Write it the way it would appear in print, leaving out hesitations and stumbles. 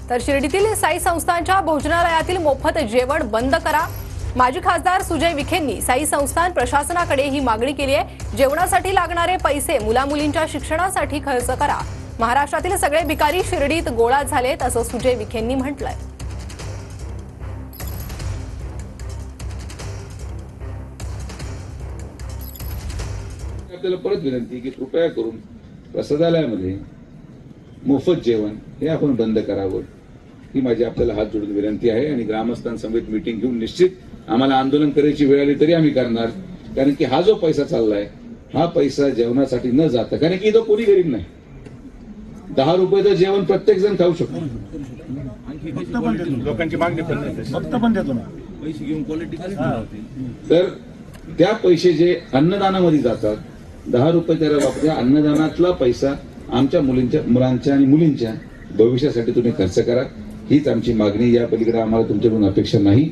तर शिर्डीतील साई संस्थानच्या भोजनालयातील मोफत जेवण बंद करा। माजी खासदार सुजय विखेंनी साई संस्थान प्रशासनाकडे ही मागणी केली आहे। जेवणासाठी लागणारे पैसे मुलामुलींच्या शिक्षणासाठी खर्च करा। महाराष्ट्रातील सगळे भिकारी शिर्डीत गोळा झालेत असं सुजय विखेंनी म्हटलंय। आपल्याला परत विनंती की कृपया करून प्रसादालयामध्ये मोफत जेवण हे आपण बंद करावं ही माझी आपल्याला हात जोडून विनंती आहे। आणि ग्रामस्थांसमेत मीटिंग घेऊन निश्चित आम्हाला आंदोलन करायची वेळ आली तरी आम्ही करणार, कारण की हा जो पैसा चाललाय हा पैसा जेवणासाठी न जाता, कारण की इथं कोणी गरीब नाही, 10 रुपयाचं जेवण प्रत्येक जण खाऊ शकतो। लोकांची मागणी पण देतो ना पैसे घेऊन क्वालिटी। तर त्या पैसे जे अन्नदानामध्ये जातात 10 रुपये त्याला वापरल्या अन्नदानातला पैसा आमच्या मुलांच्या आणि मुलींच्या भविष्यासाठी तुम्ही खर्च करा, हीच आमची मागणी। या पलीकडे आम्हाला तुमच्याकडून अपेक्षा नाही।